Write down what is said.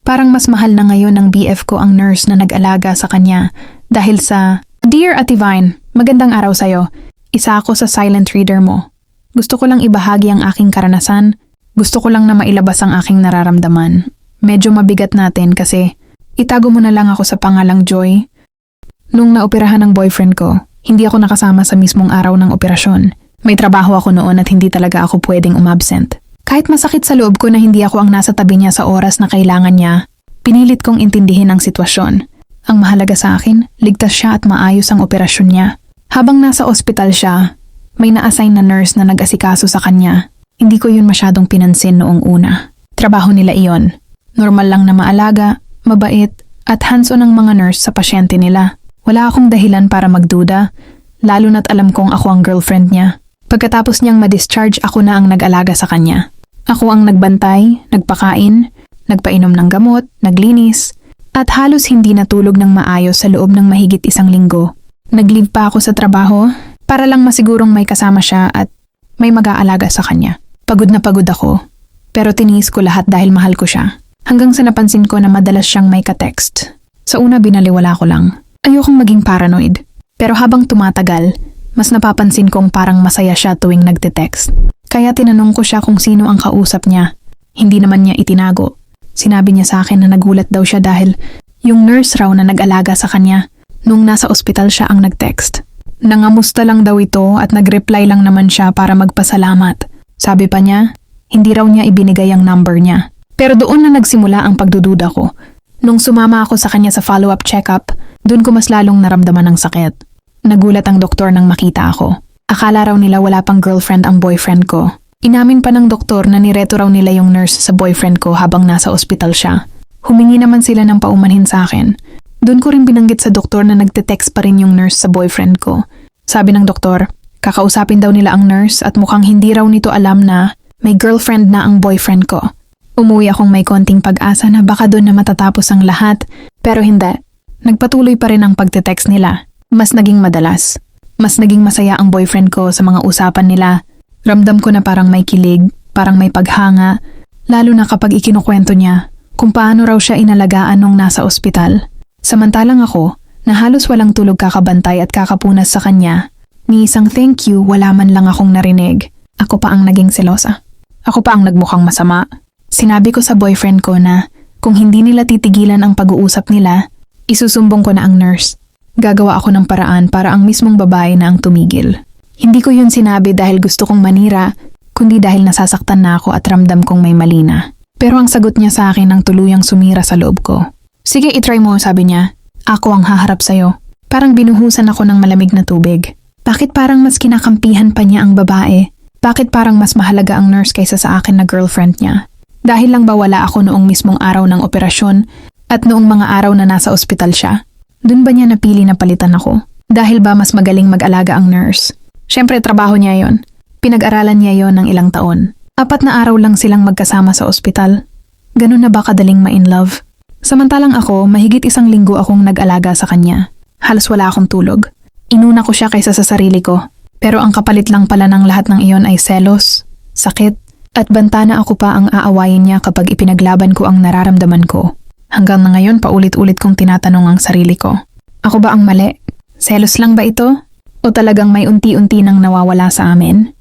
Parang mas mahal na ngayon ng BF ko ang nurse na nag-alaga sa kanya dahil sa, Dear Ate Vine, magandang araw sa'yo. Isa ako sa silent reader mo. Gusto ko lang ibahagi ang aking karanasan. Gusto ko lang na mailabas ang aking nararamdaman. Medyo mabigat natin kasi itago mo na lang ako sa pangalang Joy. Nung naoperahan ng boyfriend ko, hindi ako nakasama sa mismong araw ng operasyon. May trabaho ako noon at hindi talaga ako pwedeng umabsent. Kahit masakit sa loob ko na hindi ako ang nasa tabi niya sa oras na kailangan niya, pinilit kong intindihin ang sitwasyon. Ang mahalaga sa akin, ligtas siya at maayos ang operasyon niya. Habang nasa ospital siya, may na-assign na nurse na nag-asikaso sa kanya. Hindi ko yun masyadong pinansin noong una. Trabaho nila iyon. Normal lang na maalaga, mabait, at hands-on ang mga nurse sa pasyente nila. Wala akong dahilan para magduda, lalo na't alam kong ako ang girlfriend niya. Pagkatapos niyang ma-discharge, ako na ang nag-alaga sa kanya. Ako ang nagbantay, nagpakain, nagpainom ng gamot, naglinis, at halos hindi natulog ng maayos sa loob ng mahigit 1 linggo. Nag-leave pa ako sa trabaho para lang masigurong may kasama siya at may mag-aalaga sa kanya. Pagod na pagod ako, pero tiniis ko lahat dahil mahal ko siya. Hanggang sa napansin ko na madalas siyang may ka-text. Sa una binaliwala ko lang. Ayokong maging paranoid. Pero habang tumatagal, mas napapansin kong parang masaya siya tuwing nagte-text. Kaya tinanong ko siya kung sino ang kausap niya. Hindi naman niya itinago. Sinabi niya sa akin na nagulat daw siya dahil yung nurse raw na nag-alaga sa kanya nung nasa ospital siya ang nag-text. Nangamusta lang daw ito at nag-reply lang naman siya para magpasalamat. Sabi pa niya, hindi raw niya ibinigay ang number niya. Pero doon na nagsimula ang pagdududa ko. Nung sumama ako sa kanya sa follow-up check-up, doon ko mas lalong naramdaman ng sakit. Nagulat ang doktor nang makita ako. Akala raw nila wala pang girlfriend ang boyfriend ko. Inamin pa ng doktor na nireto raw nila yung nurse sa boyfriend ko habang nasa ospital siya. Humingi naman sila ng paumanhin sa akin. Doon ko rin binanggit sa doktor na nagte-text pa rin yung nurse sa boyfriend ko. Sabi ng doktor, kakausapin daw nila ang nurse at mukhang hindi raw nito alam na may girlfriend na ang boyfriend ko. Umuwi akong may konting pag-asa na baka doon na matatapos ang lahat, pero hindi. Nagpatuloy pa rin ang pagte-text nila. Mas naging madalas. Mas naging masaya ang boyfriend ko sa mga usapan nila. Ramdam ko na parang may kilig, parang may paghanga, lalo na kapag ikinukwento niya kung paano raw siya inalagaan nung nasa ospital. Samantalang ako, na halos walang tulog kakabantay at kakapunas sa kanya, ni isang thank you wala man lang akong narinig. Ako pa ang naging selosa. Ako pa ang nagmukhang masama. Sinabi ko sa boyfriend ko na kung hindi nila titigilan ang pag-uusap nila, isusumbong ko na ang nurse. Gagawa ako ng paraan para ang mismong babae na ang tumigil. Hindi ko yun sinabi dahil gusto kong manira, kundi dahil nasasaktan na ako at ramdam kong may mali na. Pero ang sagot niya sa akin ang tuluyang sumira sa loob ko. Sige, itry mo, sabi niya. Ako ang haharap sa'yo. Parang binuhusan ako ng malamig na tubig. Bakit parang mas kinakampihan pa niya ang babae? Bakit parang mas mahalaga ang nurse kaysa sa akin na girlfriend niya? Dahil lang ba wala ako noong mismong araw ng operasyon at noong mga araw na nasa ospital siya? Doon ba niya napili na palitan ako? Dahil ba mas magaling mag-alaga ang nurse? Siyempre, trabaho niya yon. Pinag-aralan niya yon ng ilang taon. 4 na araw lang silang magkasama sa ospital. Ganun na ba kadaling ma-in love? Samantalang ako, mahigit 1 linggo akong nag-alaga sa kanya. Halos wala akong tulog. Inuna ko siya kaysa sa sarili ko. Pero ang kapalit lang pala ng lahat ng iyon ay selos, sakit, at banta na ako pa ang aawayin niya kapag ipinaglaban ko ang nararamdaman ko. Hanggang na ngayon, paulit-ulit kong tinatanong ang sarili ko. Ako ba ang mali? Selos lang ba ito? O talagang may unti-unti nang nawawala sa amin?